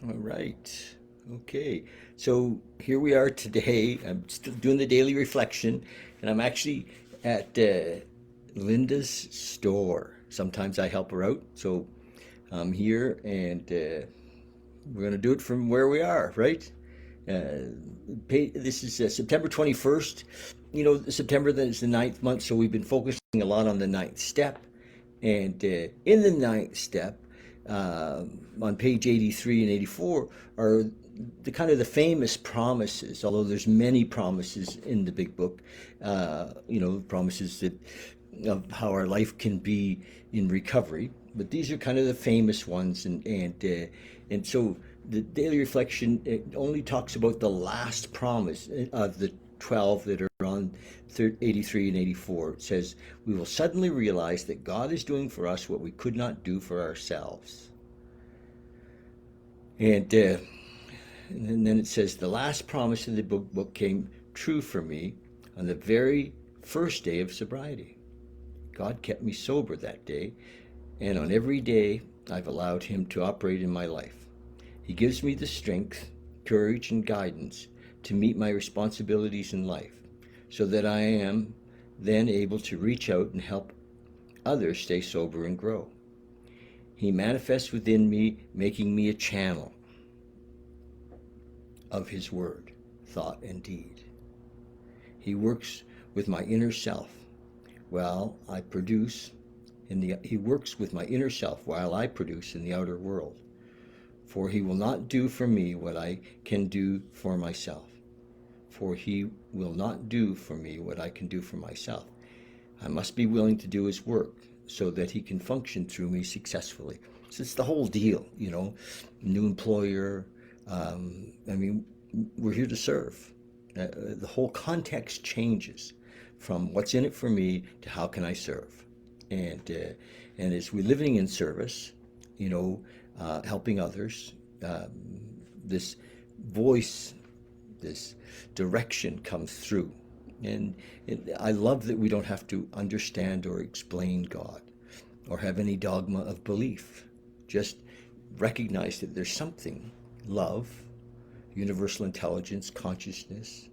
All right. Okay. So here we are today. I'm still doing the daily reflection, and I'm actually at Linda's store. Sometimes I help her out. So I'm here, and we're going to do it from where we are, right? This is September 21st. You know, September then is the ninth month, so we've been focusing a lot on the ninth step. And in the ninth step, on page 83 and 84, are the kind of the famous promises, although there's many promises in the big book, promises that of how our life can be in recovery. But these are kind of the famous ones, and so the daily reflection, it only talks about the last promise of the 12 that are on 83 and 84. It says, "We will suddenly realize that God is doing for us what we could not do for ourselves." And then it says, "The last promise in the book came true for me on the very first day of sobriety. God kept me sober that day, and on every day I've allowed Him to operate in my life. He gives me the strength, courage, and guidance to meet my responsibilities in life, so that I am then able to reach out and help others stay sober and grow. He manifests within me, making me a channel of His word, thought, and deed. He works with my inner self while I produce He works with my inner self while I produce in the outer world. For He will not do for me what I can do for myself. For He will not do for me what I can do for myself. I must be willing to do His work so that He can function through me successfully." So it's the whole deal, new employer. We're here to serve. The whole context changes from what's in it for me to how can I serve. And as we're living in service, helping others, this voice, this direction comes through. And I love that we don't have to understand or explain God or have any dogma of belief. Just recognize that there's something, love, universal intelligence, consciousness.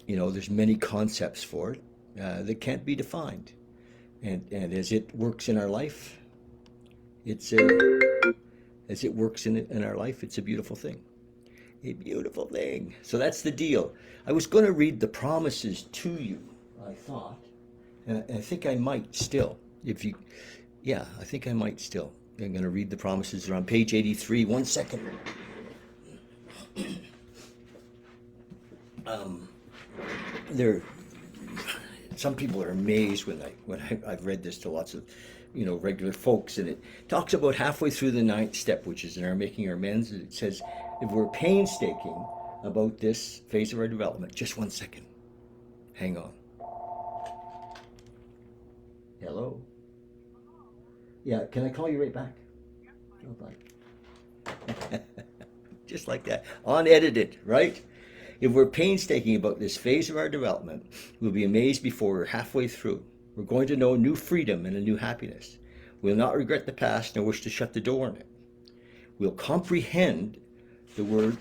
There's many concepts for it that can't be defined. And as it works in our life, it's a beautiful thing. A beautiful thing. So that's the deal. I was going to read the promises to you, I thought. And I think I might still. I think I might still. I'm going to read the promises. They're on page 83. 1 second. Some people are amazed when I've read this to lots of regular folks, and it talks about halfway through the ninth step, which is in our making our amends. It says, if we're painstaking about this phase of our development, just 1 second, hang on. Hello? Yeah, can I call you right back? Oh, bye. Just like that, unedited, right? If we're painstaking about this phase of our development, we'll be amazed before we're halfway through. We're going to know new freedom and a new happiness. We'll not regret the past nor wish to shut the door on it. We'll comprehend the word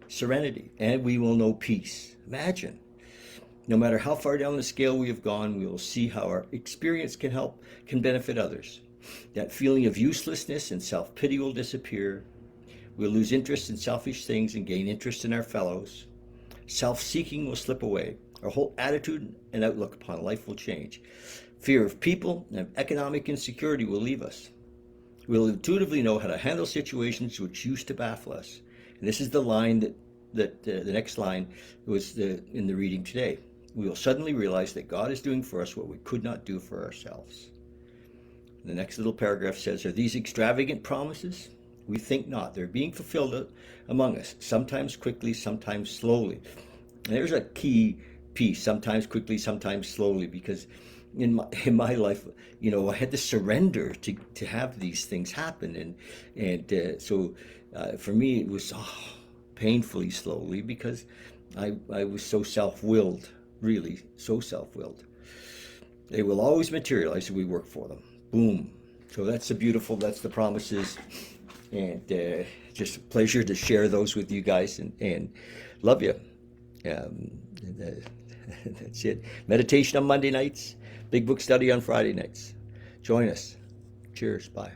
serenity, and we will know peace. Imagine. No matter how far down the scale we have gone, we will see how our experience can benefit others. That feeling of uselessness and self-pity will disappear. We'll lose interest in selfish things and gain interest in our fellows. Self-seeking will slip away. Our whole attitude and outlook upon life will change. Fear of people and economic insecurity will leave us. We'll intuitively know how to handle situations which used to baffle us. And this is the line that the next line was in the reading today. We will suddenly realize that God is doing for us what we could not do for ourselves. The next little paragraph says, "Are these extravagant promises? We think not. They're being fulfilled among us, sometimes quickly, sometimes slowly." And there's a key piece, sometimes quickly, sometimes slowly, because in my life, I had to surrender to have these things happen. So for me, it was painfully slowly, because I was so self-willed, really so self-willed. They will always materialize if we work for them. Boom. So that's the promises. And just a pleasure to share those with you guys, and love you. And, that's it. Meditation on Monday nights, big book study on Friday nights. Join us. Cheers. Bye.